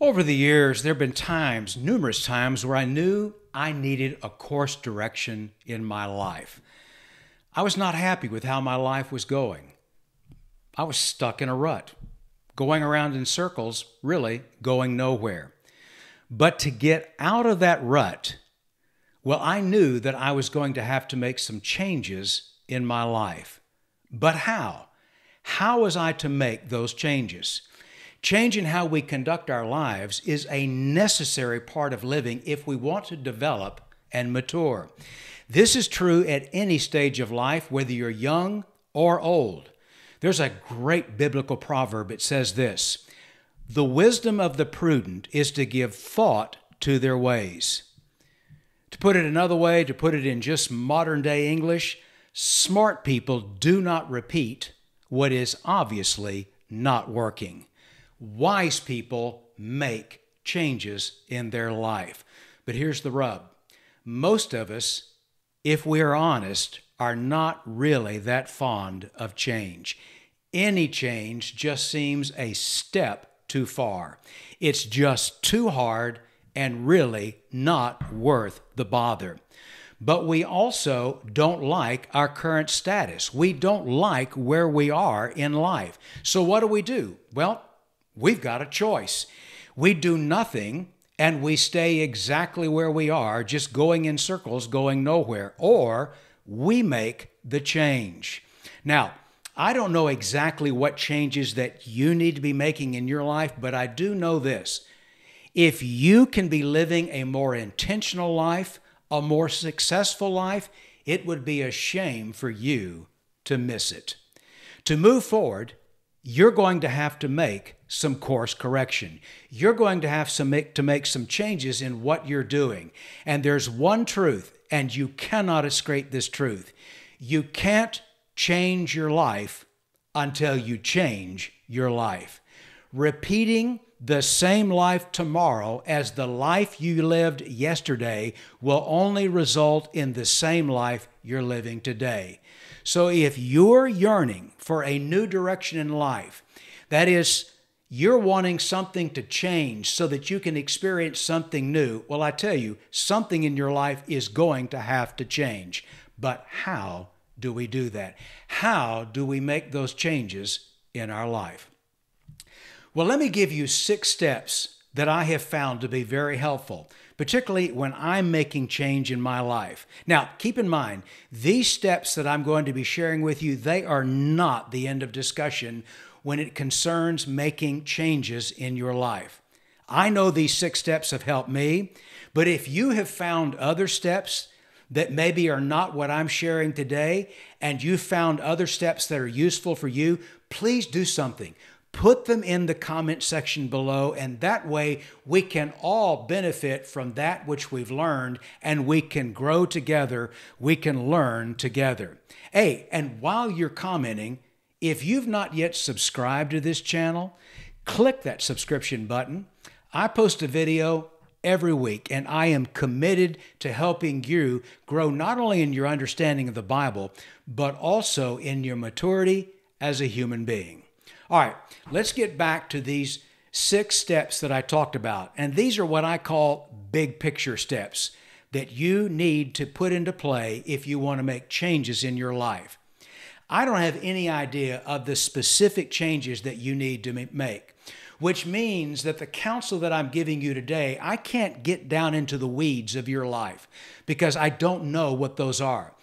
Over the years, there have been times, numerous times, where I knew I needed a course direction in my life. I was not happy with how my life was going. I was stuck in a rut, going around in circles, really going nowhere. But to get out of that rut, well, I knew that I was going to have to make some changes in my life. But how? How was I to make those changes? Changing how we conduct our lives is a necessary part of living if we want to develop and mature. This is true at any stage of life, whether you're young or old. There's a great biblical proverb. It says this: "The wisdom of the prudent is to give thought to their ways." To put it another way, to put it in just modern day English, smart people do not repeat what is obviously not working. Wise people make changes in their life. But here's the rub. Most of us, if we are honest, are not really that fond of change. Any change just seems a step too far. It's just too hard and really not worth the bother. But we also don't like our current status. We don't like where we are in life. So what do? Well, we've got a choice. We do nothing and we stay exactly where we are, just going in circles, going nowhere, or we make the change. Now, I don't know exactly what changes that you need to be making in your life, but I do know this. If you can be living a more intentional life, a more successful life, it would be a shame for you to miss it. To move forward, you're going to have to make some course correction. You're going to have to make some changes in what you're doing. And there's one truth, and you cannot escape this truth. You can't change your life until you change your life. Repeating the same life tomorrow as the life you lived yesterday will only result in the same life you're living today. So if you're yearning for a new direction in life, that is, you're wanting something to change so that you can experience something new, well, I tell you, something in your life is going to have to change. But how do we do that? How do we make those changes in our life? Well, let me give you 6 steps that I have found to be very helpful, particularly when I'm making change in my life. Now, keep in mind, these steps that I'm going to be sharing with you, they are not the end of discussion when it concerns making changes in your life. I know these 6 steps have helped me, but if you have found other steps that maybe are not what I'm sharing today, and you found other steps that are useful for you, please do something. Put them in the comment section below, and that way we can all benefit from that which we've learned, and we can grow together, we can learn together. Hey, and while you're commenting, if you've not yet subscribed to this channel, click that subscription button. I post a video every week, and I am committed to helping you grow not only in your understanding of the Bible, but also in your maturity as a human being. All right, let's get back to these 6 steps that I talked about. And these are what I call big picture steps that you need to put into play if you want to make changes in your life. I don't have any idea of the specific changes that you need to make, which means that the counsel that I'm giving you today, I can't get down into the weeds of your life because I don't know what those are.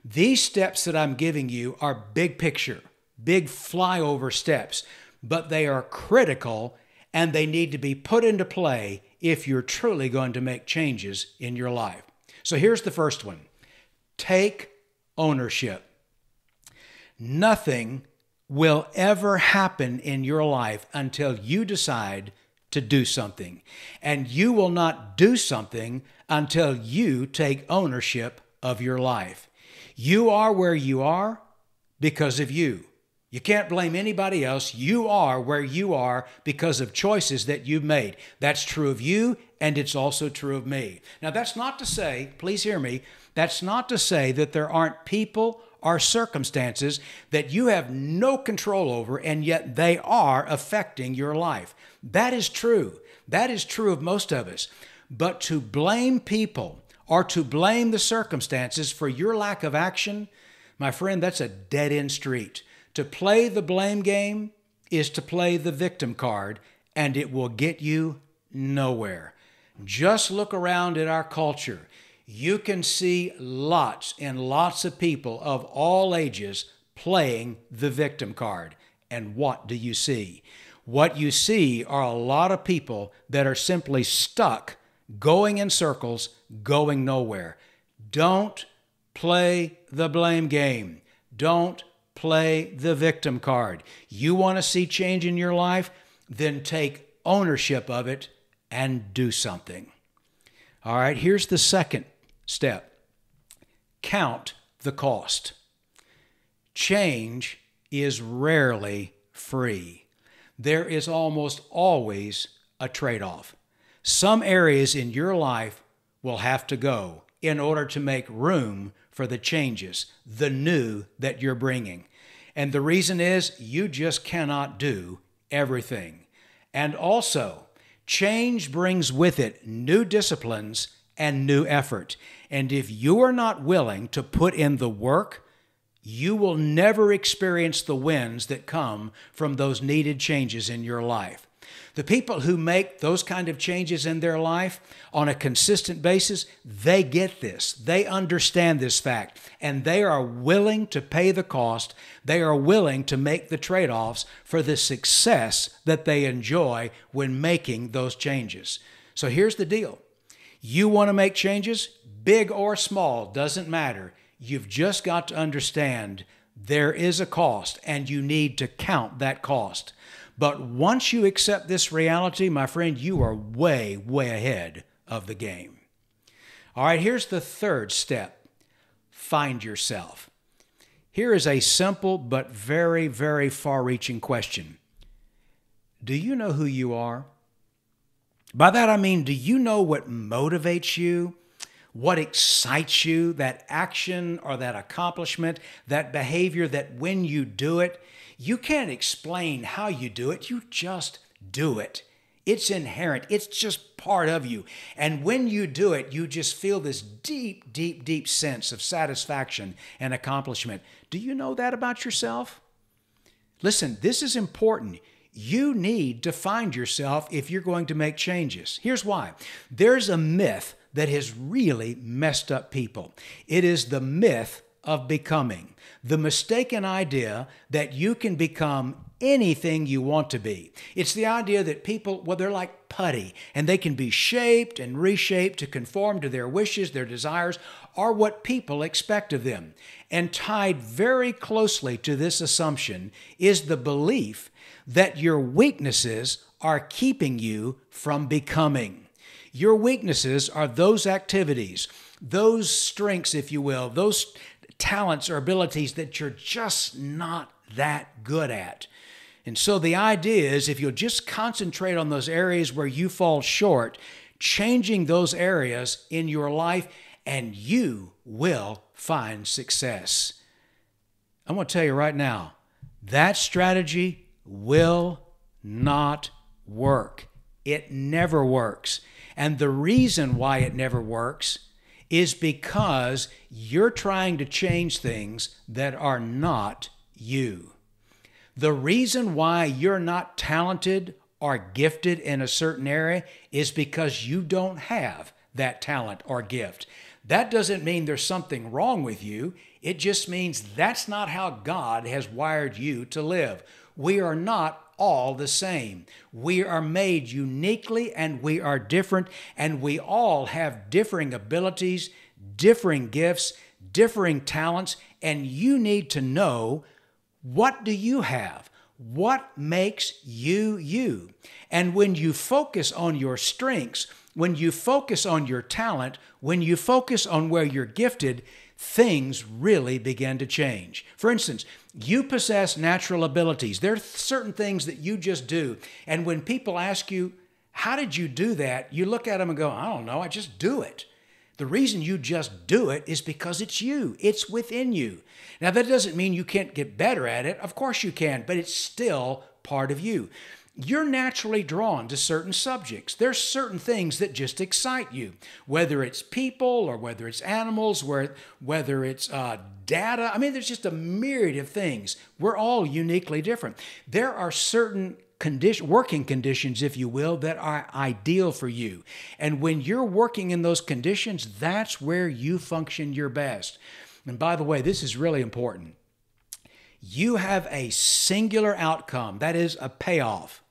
These steps that I'm giving you are big picture, big flyover steps, but they are critical and they need to be put into play if you're truly going to make changes in your life. So here's the first one. Take ownership. Nothing will ever happen in your life until you decide to do something. And you will not do something until you take ownership of your life. You are where you are because of you. You can't blame anybody else. You are where you are because of choices that you've made. That's true of you, and it's also true of me. Now, that's not to say, please hear me, that's not to say that there aren't people are circumstances that you have no control over, and yet they are affecting your life. That is true. That is true of most of us. But to blame people or to blame the circumstances for your lack of action, my friend, that's a dead-end street. To play the blame game is to play the victim card, and it will get you nowhere. Just look around at our culture. You can see lots and lots of people of all ages playing the victim card. And what do you see? What you see are a lot of people that are simply stuck, going in circles, going nowhere. Don't play the blame game. Don't play the victim card. You want to see change in your life? Then take ownership of it and do something. All right, here's the second step. Count the cost. Change is rarely free. There is almost always a trade-off. Some areas in your life will have to go in order to make room for the changes, the new that you're bringing. And the reason is you just cannot do everything. And also, change brings with it new disciplines and new effort. And if you are not willing to put in the work, you will never experience the wins that come from those needed changes in your life. The people who make those kind of changes in their life on a consistent basis, they get this. They understand this fact, and they are willing to pay the cost. They are willing to make the trade-offs for the success that they enjoy when making those changes. So here's the deal. You want to make changes, big or small, doesn't matter. You've just got to understand there is a cost, and you need to count that cost. But once you accept this reality, my friend, you are way, way ahead of the game. All right, here's the third step. Find yourself. Here is a simple but very, very far-reaching question. Do you know who you are? By that I mean, do you know what motivates you? What excites you? That action or that accomplishment, that behavior that when you do it, you can't explain how you do it. You just do it. It's inherent. It's just part of you. And when you do it, you just feel this deep, deep, deep sense of satisfaction and accomplishment. Do you know that about yourself? Listen, this is important. You need to find yourself if you're going to make changes. Here's why. There's a myth that has really messed up people. It is the myth of becoming. The mistaken idea that you can become anything you want to be. It's the idea that people, well, they're like putty, and they can be shaped and reshaped to conform to their wishes, their desires, or what people expect of them. And tied very closely to this assumption is the belief that your weaknesses are keeping you from becoming. Your weaknesses are those activities, those strengths, if you will, those talents or abilities that you're just not that good at. And so the idea is if you'll just concentrate on those areas where you fall short, changing those areas in your life, and you will find success. I'm going to tell you right now, that strategy will not work. It never works. And the reason why it never works is because you're trying to change things that are not you. The reason why you're not talented or gifted in a certain area is because you don't have that talent or gift. That doesn't mean there's something wrong with you. It just means that's not how God has wired you to live. We are not all the same. We are made uniquely and we are different, and we all have differing abilities, differing gifts, differing talents, and you need to know, what do you have? What makes you you? And when you focus on your strengths, when you focus on your talent, when you focus on where you're gifted, things really begin to change. For instance, you possess natural abilities. There are certain things that you just do. And when people ask you, how did you do that? You look at them and go, I don't know, I just do it. The reason you just do it is because it's you. It's within you. Now, that doesn't mean you can't get better at it. Of course you can, but it's still part of you. You're naturally drawn to certain subjects. There's certain things that just excite you, whether it's people or whether it's animals, whether it's data. I mean, there's just a myriad of things. We're all uniquely different. There are certain working conditions, if you will, that are ideal for you. And when you're working in those conditions, that's where you function your best. And by the way, this is really important. You have a singular outcome, that is a payoff.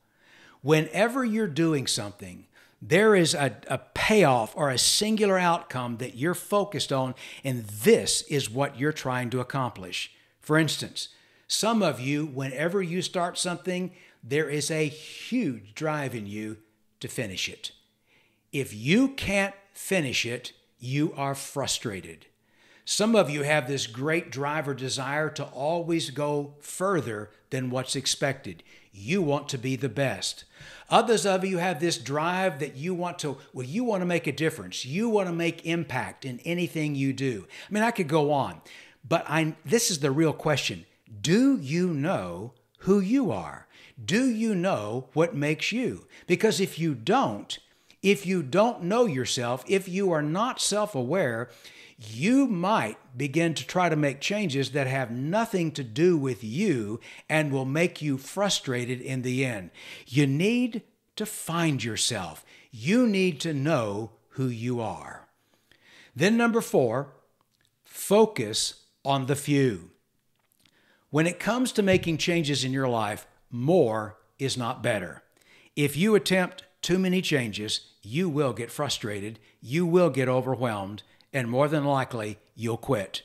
Whenever you're doing something, there is a payoff or a singular outcome that you're focused on, and this is what you're trying to accomplish. For instance, some of you, whenever you start something, there is a huge drive in you to finish it. If you can't finish it, you are frustrated. Some of you have this great drive or desire to always go further than what's expected. You want to be the best. Others of you have this drive that you want to make a difference. You want to make impact in anything you do. I mean, I could go on, but this is the real question. Do you know who you are? Do you know what makes you? Because if you don't know yourself, if you are not self-aware, you might begin to try to make changes that have nothing to do with you and will make you frustrated in the end. You need to find yourself. You need to know who you are. Then number 4, focus on the few. When it comes to making changes in your life, more is not better. If you attempt too many changes, you will get frustrated, you will get overwhelmed, and more than likely, you'll quit.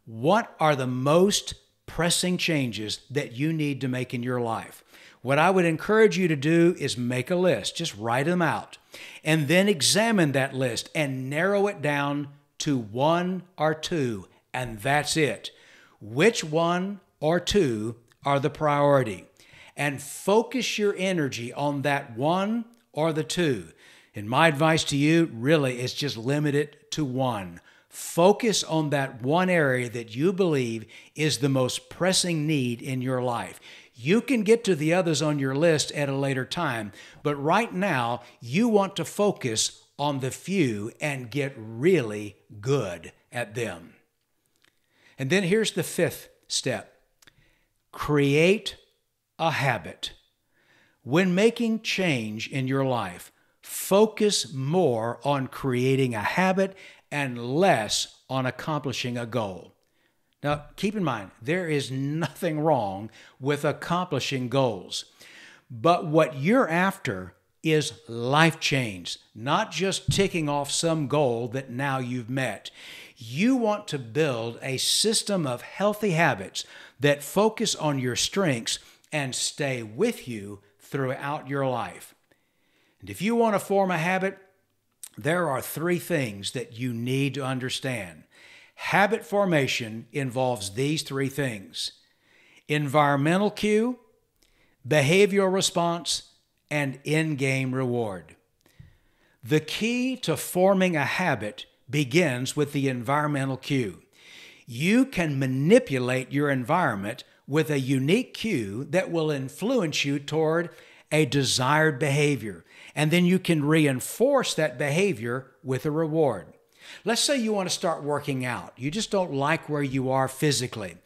What are the most pressing changes that you need to make in your life? What I would encourage you to do is make a list. Just write them out. And then examine that list and narrow it down to 1 or 2, and that's it. Which 1 or 2 are the priority? And focus your energy on that 1 or the 2. And my advice to you really is just limit it to 1. Focus on that one area that you believe is the most pressing need in your life. You can get to the others on your list at a later time, but right now you want to focus on the few and get really good at them. And then here's the 5th step. Create a habit. When making change in your life, focus more on creating a habit and less on accomplishing a goal. Now, keep in mind, there is nothing wrong with accomplishing goals. But what you're after is life change, not just ticking off some goal that now you've met. You want to build a system of healthy habits that focus on your strengths and stay with you throughout your life. And if you want to form a habit, there are 3 things that you need to understand. Habit formation involves these 3 things: environmental cue, behavioral response, and in-game reward. The key to forming a habit begins with the environmental cue. You can manipulate your environment with a unique cue that will influence you toward a desired behavior, and then you can reinforce that behavior with a reward. Let's say you want to start working out. You just don't like where you are physically.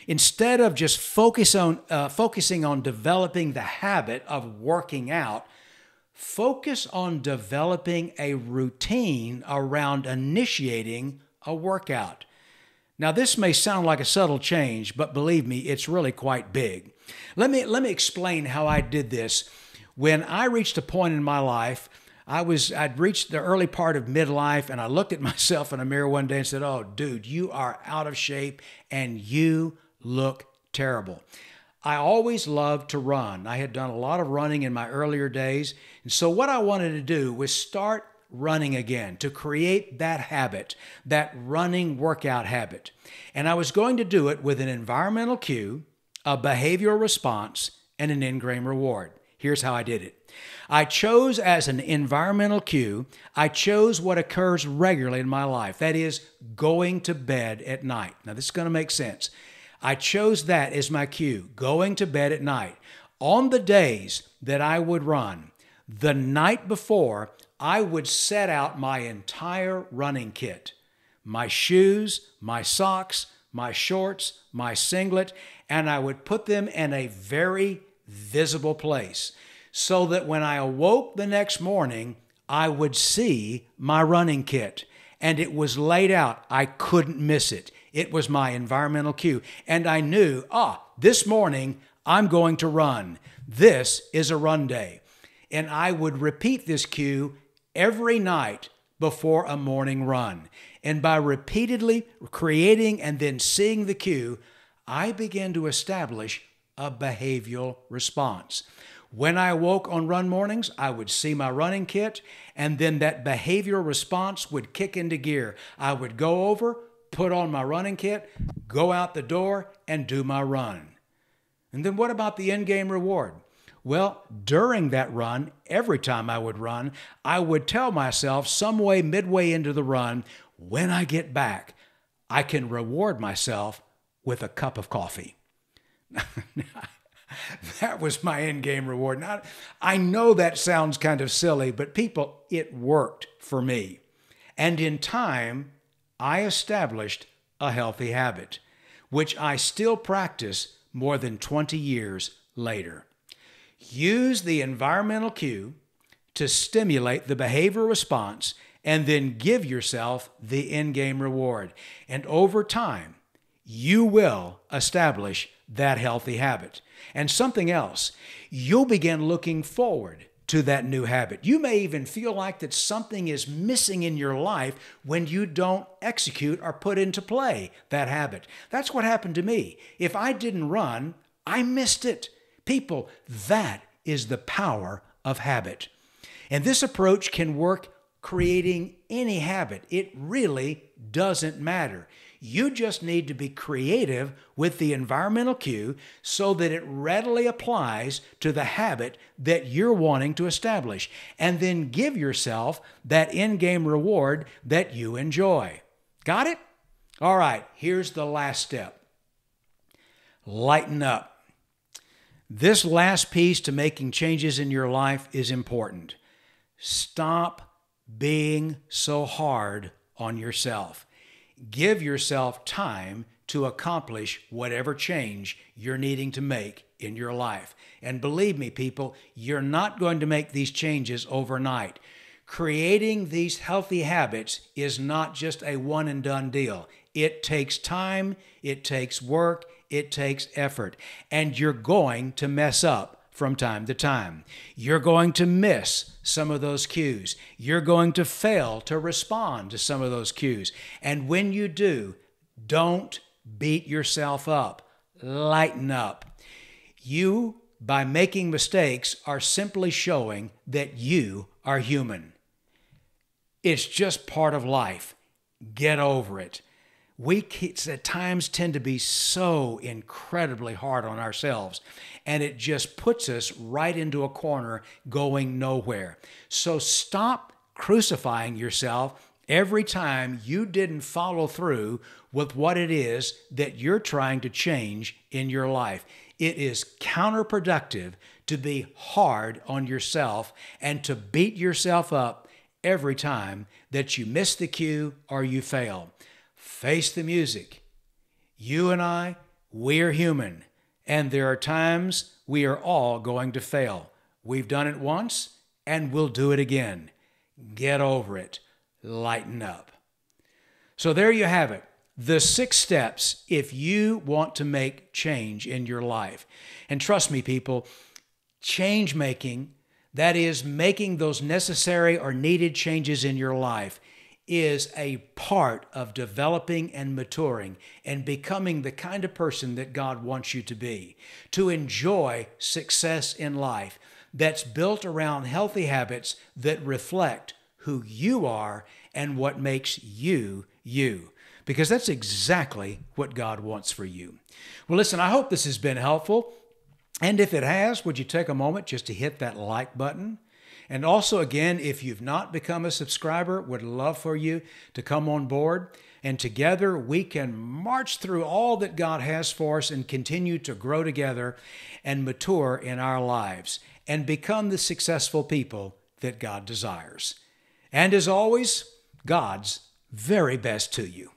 Instead of just focusing on developing the habit of working out, focus on developing a routine around initiating a workout. Now, this may sound like a subtle change, but believe me, it's really quite big. Let me explain how I did this. When I reached a point in my life, I'd reached the early part of midlife, and I looked at myself in a mirror one day and said, "Oh, dude, you are out of shape and you look terrible." I always loved to run. I had done a lot of running in my earlier days. And so what I wanted to do was start running again, to create that habit, that running workout habit. And I was going to do it with an environmental cue, a behavioral response, and an in-game reward. Here's how I did it. I chose as an environmental cue, I chose what occurs regularly in my life. That is going to bed at night. Now, this is going to make sense. I chose that as my cue, going to bed at night. On the days that I would run, the night before, I would set out my entire running kit. My shoes, my socks, my shorts, my singlet, and I would put them in a very visible place so that when I awoke the next morning, I would see my running kit. And it was laid out. I couldn't miss it. It was my environmental cue. And I knew, this morning I'm going to run. This is a run day. And I would repeat this cue every night before a morning run. And by repeatedly creating and then seeing the cue, I began to establish a behavioral response. When I woke on run mornings, I would see my running kit, and then that behavioral response would kick into gear. I would go over, put on my running kit, go out the door, and do my run. And then what about the in-game reward? Well, during that run, every time I would run, I would tell myself some way midway into the run, when I get back, I can reward myself with a cup of coffee. That was my in-game reward. Now, I know that sounds kind of silly, but people, it worked for me. And in time, I established a healthy habit, which I still practice more than 20 years later. Use the environmental cue to stimulate the behavioral response and then give yourself the in-game reward. And over time, you will establish that healthy habit. And something else, you'll begin looking forward to that new habit. You may even feel like that something is missing in your life when you don't execute or put into play that habit. That's what happened to me. If I didn't run, I missed it. People, that is the power of habit. And this approach can work creating any habit. It really doesn't matter. You just need to be creative with the environmental cue so that it readily applies to the habit that you're wanting to establish. And then give yourself that in-game reward that you enjoy. Got it? All right, here's the last step. Lighten up. This last piece to making changes in your life is important. Stop being so hard on yourself. Give yourself time to accomplish whatever change you're needing to make in your life. And believe me, people, you're not going to make these changes overnight. Creating these healthy habits is not just a one and done deal. It takes time, it takes work, it takes effort, and you're going to mess up from time to time. You're going to miss some of those cues. You're going to fail to respond to some of those cues. And when you do, don't beat yourself up. Lighten up. You, by making mistakes, are simply showing that you are human. It's just part of life. Get over it. We at times tend to be so incredibly hard on ourselves, and it just puts us right into a corner going nowhere. So stop crucifying yourself every time you didn't follow through with what it is that you're trying to change in your life. It is counterproductive to be hard on yourself and to beat yourself up every time that you miss the cue or you fail. Face the music. You and I, we're human, and there are times we are all going to fail. We've done it once, and we'll do it again. Get over it. Lighten up. So there you have it. The 6 steps if you want to make change in your life. And trust me, people, change making, that is making those necessary or needed changes in your life, is a part of developing and maturing and becoming the kind of person that God wants you to be, to enjoy success in life that's built around healthy habits that reflect who you are and what makes you, you. Because that's exactly what God wants for you. Well, listen, I hope this has been helpful. And if it has, would you take a moment just to hit that like button? And also, again, if you've not become a subscriber, would love for you to come on board. And together we can march through all that God has for us and continue to grow together and mature in our lives and become the successful people that God desires. And as always, God's very best to you.